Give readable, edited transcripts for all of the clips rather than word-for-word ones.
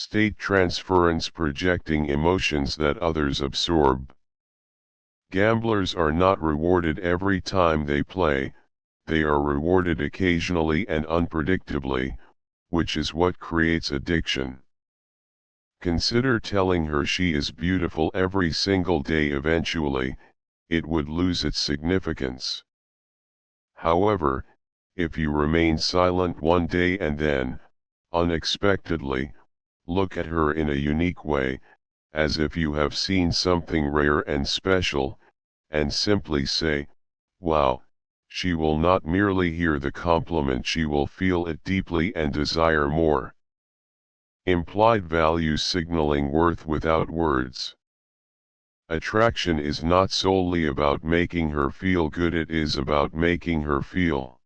State transference, projecting emotions that others absorb. Gamblers are not rewarded every time they play, they are rewarded occasionally and unpredictably, which is what creates addiction. Consider telling her she is beautiful every single day. Eventually, it would lose its significance. However, if you remain silent one day and then, unexpectedly, look at her in a unique way, as if you have seen something rare and special, and simply say, "Wow," she will not merely hear the compliment, she will feel it deeply and desire more. Implied value, signaling worth without words. Attraction is not solely about making her feel good, it is about making her feel.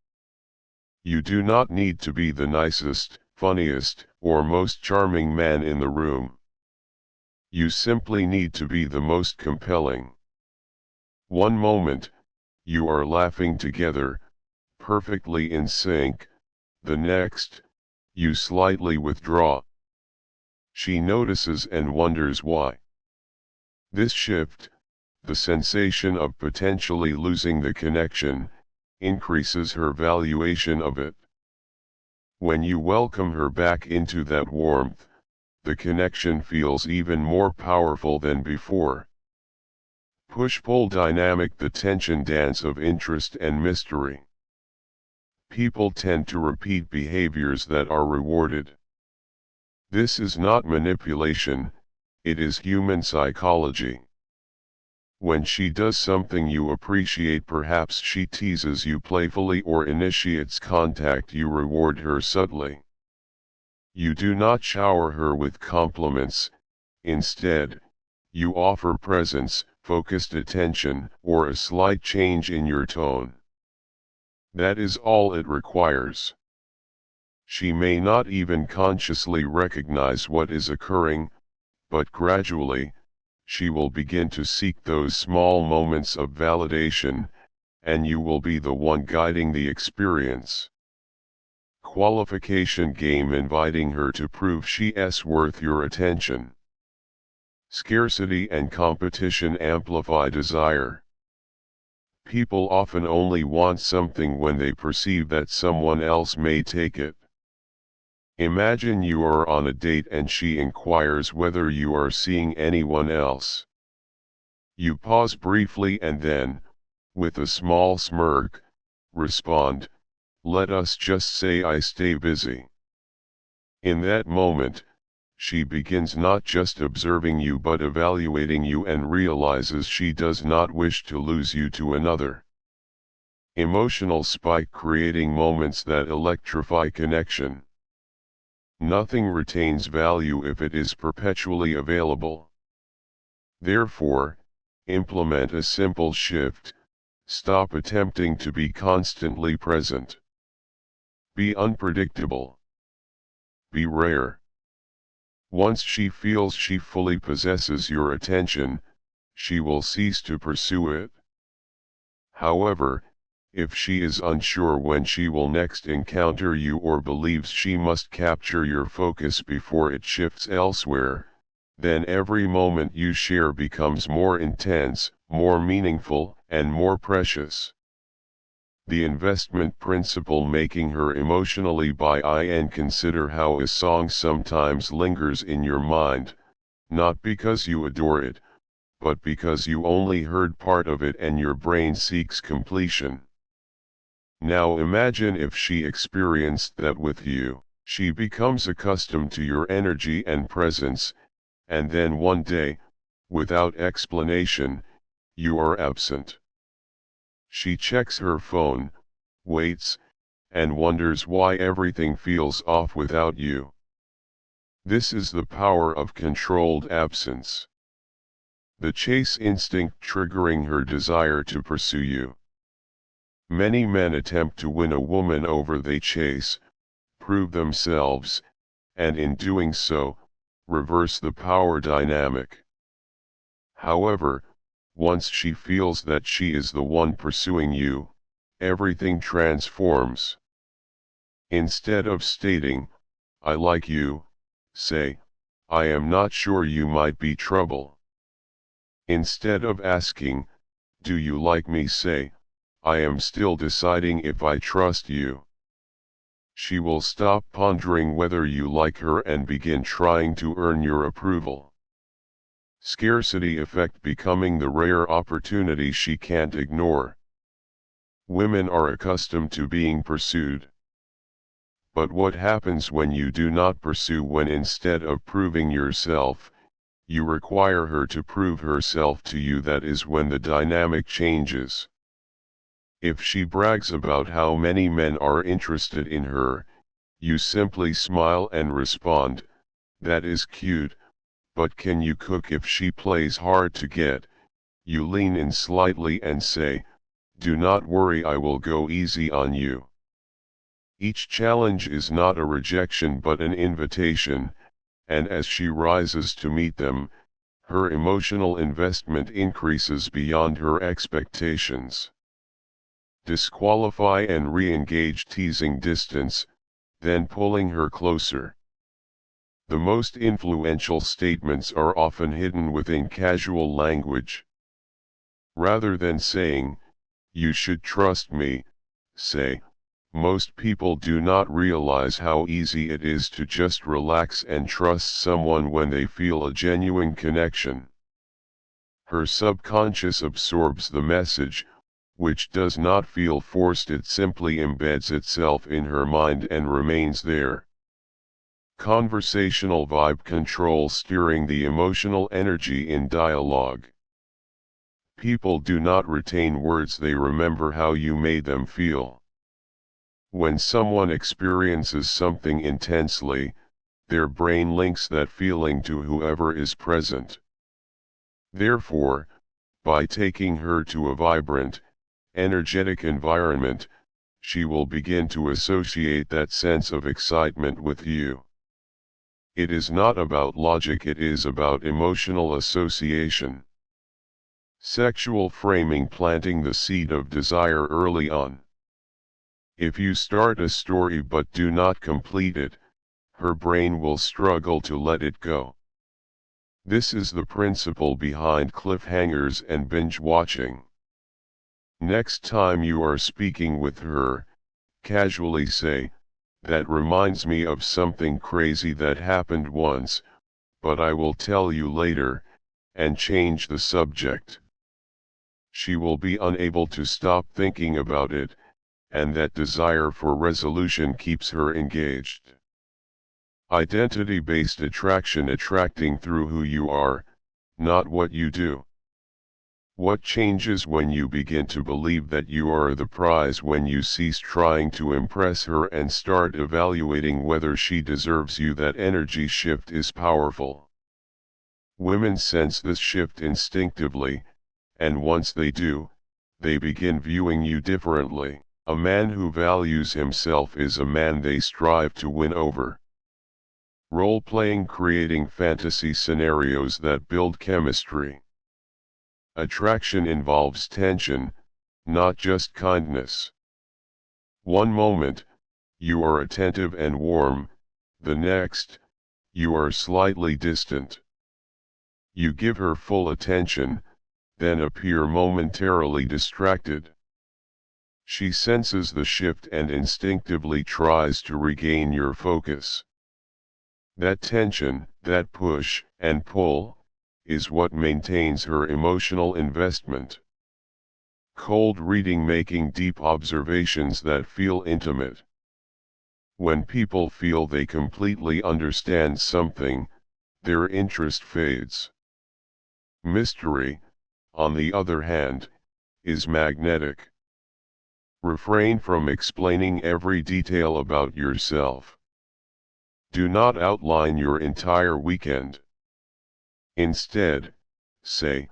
You do not need to be the nicest, funniest, or most charming man in the room. You simply need to be the most compelling. One moment, you are laughing together, perfectly in sync, the next, you slightly withdraw. She notices and wonders why. This shift, the sensation of potentially losing the connection, increases her valuation of it. When you welcome her back into that warmth, the connection feels even more powerful than before. Push-pull dynamic, the tension dance of interest and mystery. People tend to repeat behaviors that are rewarded. This is not manipulation, it is human psychology. When she does something you appreciate, perhaps she teases you playfully or initiates contact, you reward her subtly. You do not shower her with compliments, instead, you offer presence, focused attention, or a slight change in your tone. That is all it requires. She may not even consciously recognize what is occurring, but gradually, she will begin to seek those small moments of validation, and you will be the one guiding the experience. Qualification game, inviting her to prove she's worth your attention. Scarcity and competition amplify desire. People often only want something when they perceive that someone else may take it. Imagine you are on a date and she inquires whether you are seeing anyone else. You pause briefly and then, with a small smirk, respond, "Let us just say I stay busy." In that moment, she begins not just observing you but evaluating you and realizes she does not wish to lose you to another. Emotional spike, creating moments that electrify connection. Nothing retains value if it is perpetually available. Therefore, implement a simple shift: stop attempting to be constantly present. Be unpredictable. Be rare. Once she feels she fully possesses your attention, she will cease to pursue it. However, if she is unsure when she will next encounter you or believes she must capture your focus before it shifts elsewhere, then every moment you share becomes more intense, more meaningful, and more precious. The investment principle, making her emotionally buy in. Consider how a song sometimes lingers in your mind, not because you adore it, but because you only heard part of it and your brain seeks completion. Now imagine if she experienced that with you. She becomes accustomed to your energy and presence, and then one day, without explanation, you are absent. She checks her phone, waits, and wonders why everything feels off without you. This is the power of controlled absence. The chase instinct triggering her desire to pursue you. Many men attempt to win a woman over. They chase, prove themselves, and in doing so, reverse the power dynamic. However, once she feels that she is the one pursuing you, everything transforms. Instead of stating, "I like you," say, I am not sure, you might be trouble. Instead of asking, do you like me, say, I am still deciding if I trust you. She will stop pondering whether you like her and begin trying to earn your approval. Scarcity effect becoming the rare opportunity she can't ignore. Women are accustomed to being pursued. But what happens when you do not pursue, when instead of proving yourself, you require her to prove herself to you? That is when the dynamic changes. If she brags about how many men are interested in her, you simply smile and respond, that is cute, but can you cook? If she plays hard to get, you lean in slightly and say, do not worry, I will go easy on you. Each challenge is not a rejection but an invitation, and as she rises to meet them, her emotional investment increases beyond her expectations. Disqualify and re-engage, teasing distance, then pulling her closer. The most influential statements are often hidden within casual language. Rather than saying, you should trust me, say, most people do not realize how easy it is to just relax and trust someone when they feel a genuine connection. Her subconscious absorbs the message, which does not feel forced, it simply embeds itself in her mind and remains there. Conversational vibe control, steering the emotional energy in dialogue. People do not retain words, they remember how you made them feel. When someone experiences something intensely, their brain links that feeling to whoever is present. Therefore, by taking her to a vibrant, energetic environment, she will begin to associate that sense of excitement with you. It is not about logic, it is about emotional association. Sexual framing, planting the seed of desire early on. If you start a story but do not complete it, her brain will struggle to let it go. This is the principle behind cliffhangers and binge watching. Next time you are speaking with her, casually say, that reminds me of something crazy that happened once, but I will tell you later, and change the subject. She will be unable to stop thinking about it, and that desire for resolution keeps her engaged. Identity-based attraction, attracting through who you are, not what you do. What changes when you begin to believe that you are the prize, when you cease trying to impress her and start evaluating whether she deserves you? That energy shift is powerful. Women sense this shift instinctively, and once they do, they begin viewing you differently. A man who values himself is a man they strive to win over. Role-playing, creating fantasy scenarios that build chemistry. Attraction involves tension, not just kindness. One moment, you are attentive and warm, the next, you are slightly distant. You give her full attention, then appear momentarily distracted. She senses the shift and instinctively tries to regain your focus. That tension, that push and pull, is what maintains her emotional investment. Cold reading, making deep observations that feel intimate. When people feel they completely understand something, their interest fades. Mystery, on the other hand, is magnetic. Refrain from explaining every detail about yourself. Do not outline your entire weekend. Instead, say,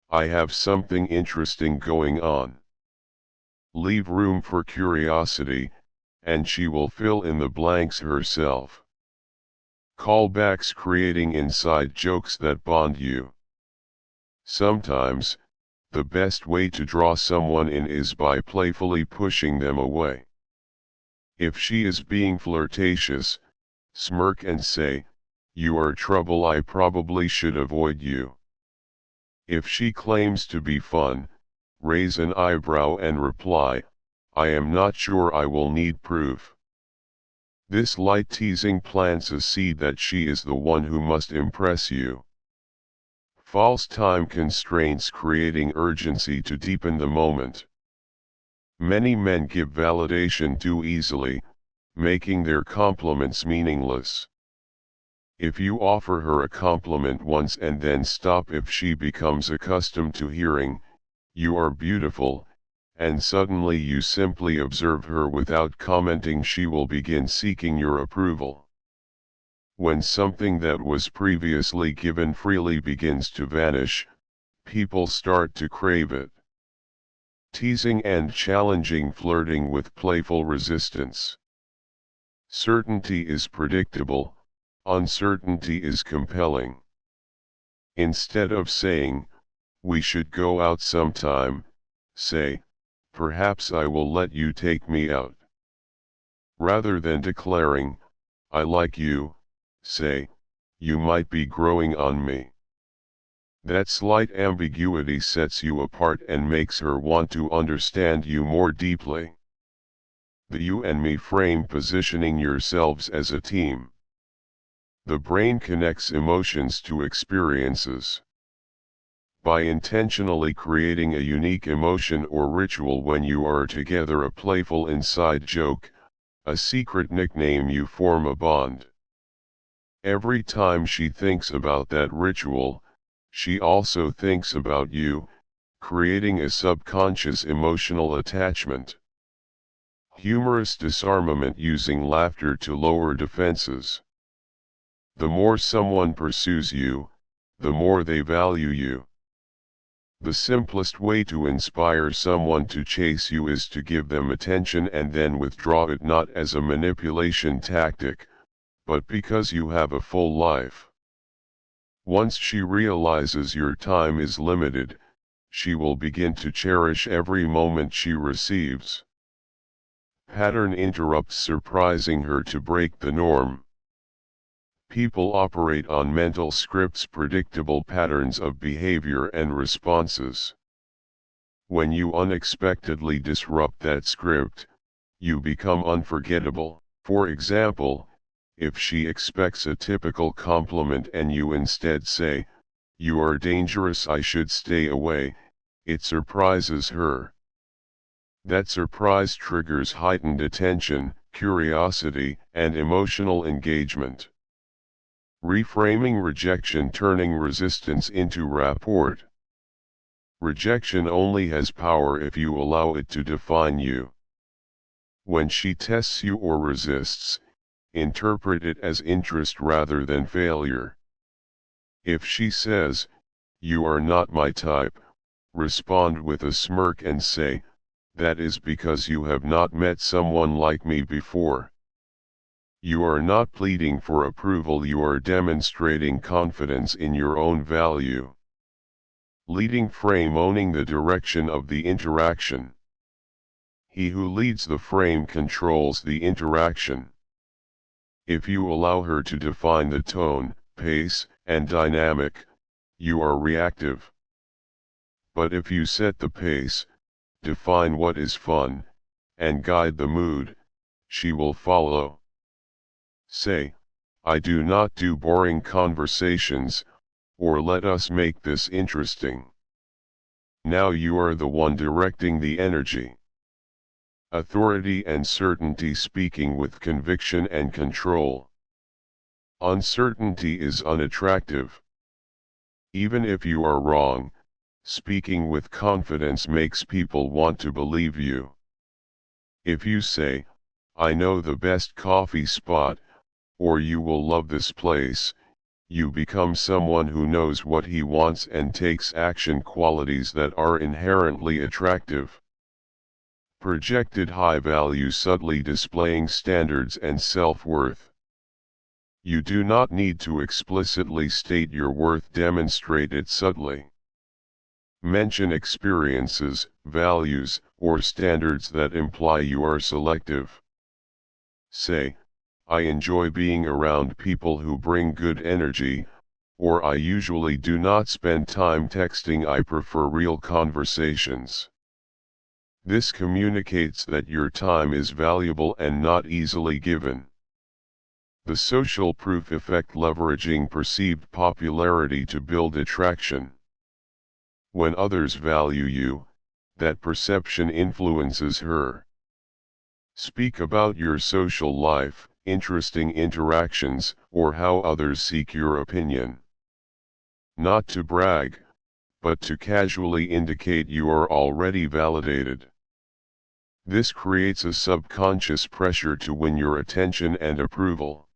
I have something interesting going on. Leave room for curiosity, and she will fill in the blanks herself. Callbacks, creating inside jokes that bond you. Sometimes, the best way to draw someone in is by playfully pushing them away. If she is being flirtatious, smirk and say, "You are trouble, I probably should avoid you." If she claims to be fun, raise an eyebrow and reply, "I am not sure, I will need proof." This light teasing plants a seed that she is the one who must impress you. False time constraints creating urgency to deepen the moment. Many men give validation too easily, making their compliments meaningless. If you offer her a compliment once and then stop, if she becomes accustomed to hearing, "You are beautiful," and suddenly you simply observe her without commenting, she will begin seeking your approval. When something that was previously given freely begins to vanish, people start to crave it. Teasing and challenging, flirting with playful resistance. Certainty is predictable, uncertainty is compelling. Instead of saying, "We should go out sometime," say, "Perhaps I will let you take me out." Rather than declaring, "I like you," say, "You might be growing on me." That slight ambiguity sets you apart and makes her want to understand you more deeply. The "you and me" frame, positioning yourselves as a team. The brain connects emotions to experiences. By intentionally creating a unique emotion or ritual when you are together, a playful inside joke, a secret nickname, you form a bond. Every time she thinks about that ritual, she also thinks about you, creating a subconscious emotional attachment. Humorous disarmament, using laughter to lower defenses. The more someone pursues you, the more they value you. The simplest way to inspire someone to chase you is to give them attention and then withdraw it, not as a manipulation tactic, but because you have a full life. Once she realizes your time is limited, she will begin to cherish every moment she receives. Pattern interrupts, surprising her to break the norm. People operate on mental scripts, predictable patterns of behavior and responses. When you unexpectedly disrupt that script, you become unforgettable. For example, if she expects a typical compliment and you instead say, "You are dangerous, I should stay away," it surprises her. That surprise triggers heightened attention, curiosity, and emotional engagement. Reframing rejection, turning resistance into rapport. Rejection only has power if you allow it to define you. When she tests you or resists, interpret it as interest rather than failure. If she says, "You are not my type," respond with a smirk and say, "That is because you have not met someone like me before." You are not pleading for approval, you are demonstrating confidence in your own value. Leading frame, owning the direction of the interaction. He who leads the frame controls the interaction. If you allow her to define the tone, pace, and dynamic, you are reactive. But if you set the pace, define what is fun, and guide the mood, she will follow. Say, "I do not do boring conversations," or "Let us make this interesting." Now you are the one directing the energy. Authority and certainty, speaking with conviction and control. Uncertainty is unattractive. Even if you are wrong, speaking with confidence makes people want to believe you. If you say, "I know the best coffee spot," or "You will love this place," you become someone who knows what he wants and takes action, qualities that are inherently attractive. Projected high value, subtly displaying standards and self-worth. You do not need to explicitly state your worth, demonstrate it subtly. Mention experiences, values, or standards that imply you are selective. Say, I enjoy being around people who bring good energy, or I usually do not spend time texting, I prefer real conversations. This communicates that your time is valuable and not easily given. The social proof effect, leveraging perceived popularity to build attraction. When others value you, that perception influences her. Speak about your social life, interesting interactions, or how others seek your opinion. Not to brag, but to casually indicate you are already validated. This creates a subconscious pressure to win your attention and approval.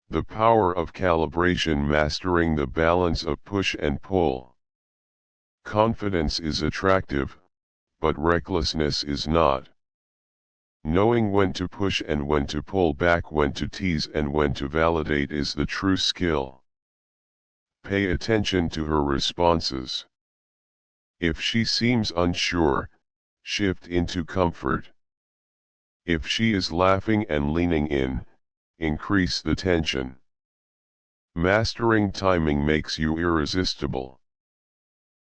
The power of calibration, mastering the balance of push and pull. Confidence is attractive, but recklessness is not. Knowing when to push and when to pull back, when to tease and when to validate is the true skill. Pay attention to her responses. If she seems unsure, shift into comfort. If she is laughing and leaning in, increase the tension. Mastering timing makes you irresistible.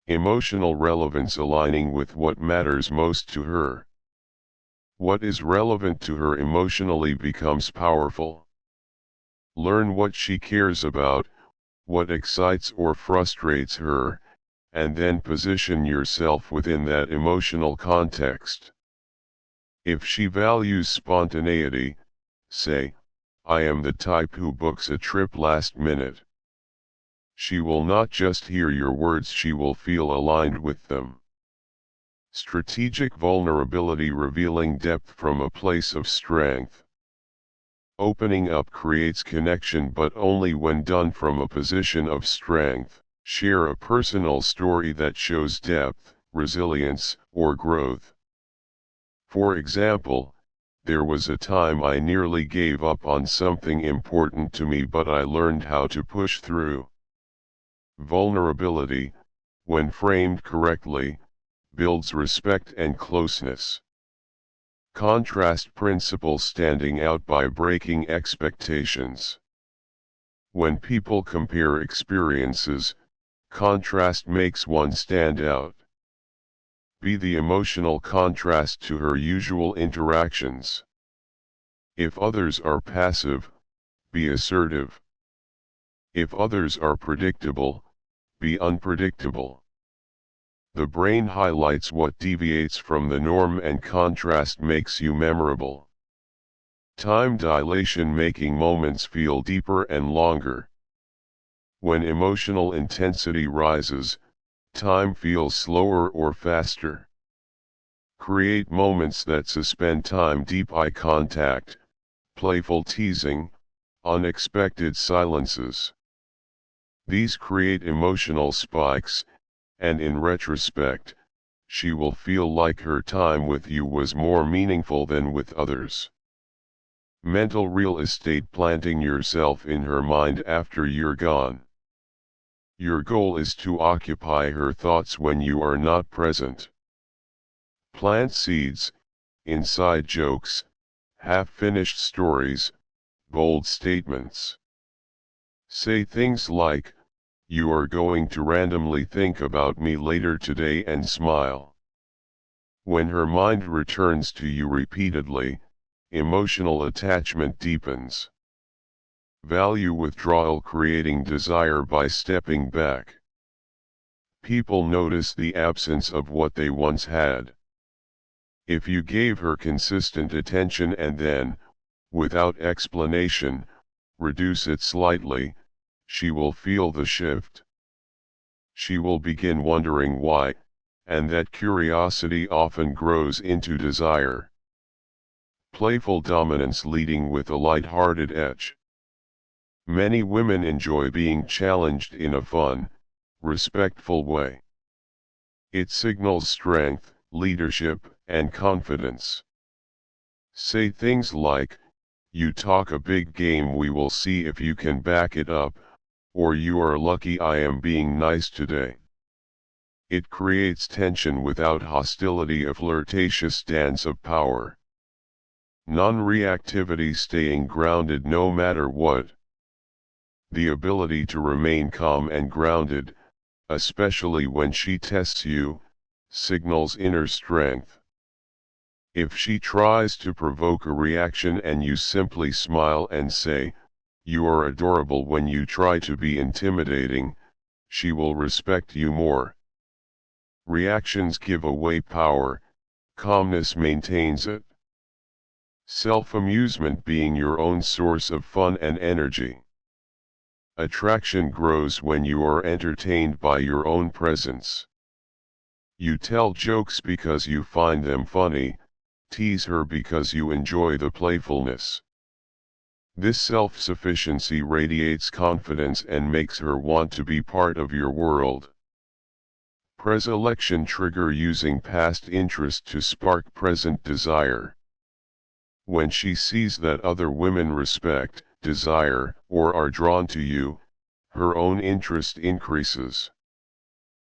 Emotional relevance, aligning with what matters most to her. What is relevant to her emotionally becomes powerful. Learn what she cares about, what excites or frustrates her, and then position yourself within that emotional context. If she values spontaneity, say, I am the type who books a trip last minute. She will not just hear your words, she will feel aligned with them. Strategic vulnerability, revealing depth from a place of strength. Opening up creates connection, but only when done from a position of strength. Share a personal story that shows depth, resilience, or growth. For example, there was a time I nearly gave up on something important to me, but I learned how to push through. Vulnerability, when framed correctly, builds respect and closeness. Contrast principle, standing out by breaking expectations. When people compare experiences, contrast makes one stand out. Be the emotional contrast to her usual interactions. If others are passive, be assertive. If others are predictable, be unpredictable. The brain highlights what deviates from the norm, and contrast makes you memorable. Time dilation, making moments feel deeper and longer. When emotional intensity rises, time feels slower or faster. Create moments that suspend time, deep eye contact, playful teasing, unexpected silences. These create emotional spikes, and in retrospect, she will feel like her time with you was more meaningful than with others. Mental real estate, planting yourself in her mind after you're gone. Your goal is to occupy her thoughts when you are not present. Plant seeds, inside jokes, half-finished stories, bold statements. Say things like, you are going to randomly think about me later today, and smile. When her mind returns to you repeatedly, emotional attachment deepens. Value withdrawal, creating desire by stepping back. People notice the absence of what they once had. If you gave her consistent attention and then, without explanation, reduce it slightly, she will feel the shift. She will begin wondering why, and that curiosity often grows into desire. Playful dominance, leading with a lighthearted edge. Many women enjoy being challenged in a fun, respectful way. It signals strength, leadership, and confidence. Say things like, you talk a big game, we will see if you can back it up, or you are lucky I am being nice today. It creates tension without hostility, a flirtatious dance of power. Non-reactivity, staying grounded no matter what. The ability to remain calm and grounded, especially when she tests you, signals inner strength. If she tries to provoke a reaction and you simply smile and say, "You are adorable," when you try to be intimidating, she will respect you more. Reactions give away power, calmness maintains it. Self-amusement, being your own source of fun and energy. Attraction grows when you are entertained by your own presence. You tell jokes because you find them funny, tease her because you enjoy the playfulness. This self-sufficiency radiates confidence and makes her want to be part of your world. Preselection trigger, using past interest to spark present desire. When she sees that other women respect, desire, or are drawn to you, her own interest increases.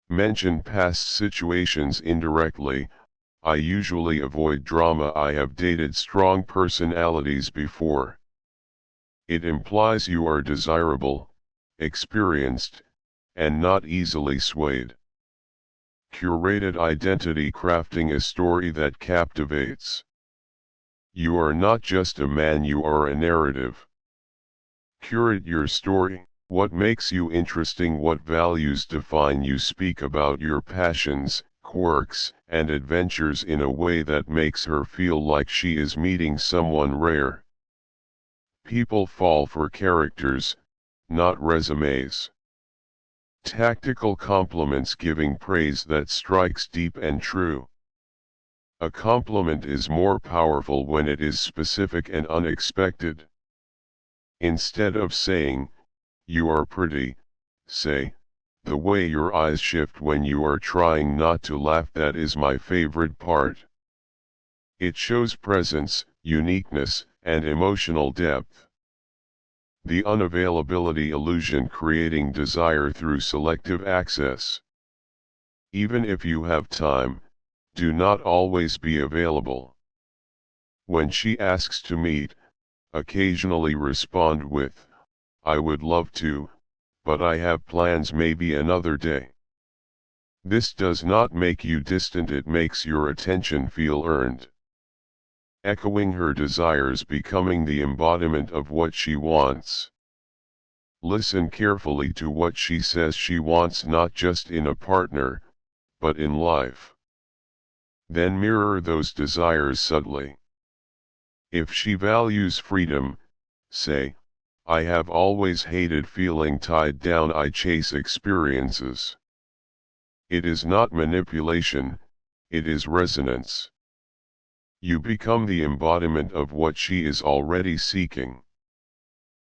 Mention past situations indirectly. I usually avoid drama. I have dated strong personalities before. It implies you are desirable, experienced, and not easily swayed. Curated identity, crafting a story that captivates. You are not just a man, you are a narrative. Curate your story. What makes you interesting? What values define you? Speak about your passions, quirks, and adventures in a way that makes her feel like she is meeting someone rare. People fall for characters, not resumes. Tactical compliments, giving praise that strikes deep and true. A compliment is more powerful when it is specific and unexpected. Instead of saying, "You are pretty," say, "The way your eyes shift when you are trying not to laugh, that is my favorite part." It shows presence, uniqueness, and emotional depth. The unavailability illusion, creating desire through selective access. Even if you have time, do not always be available. When she asks to meet, occasionally respond with, "I would love to, but I have plans, maybe another day." This does not make you distant, it makes your attention feel earned. Echoing her desires, becoming the embodiment of what she wants. Listen carefully to what she says she wants, not just in a partner, but in life. Then mirror those desires subtly. If she values freedom, say, "I have always hated feeling tied down, I chase experiences." It is not manipulation, it is resonance. You become the embodiment of what she is already seeking.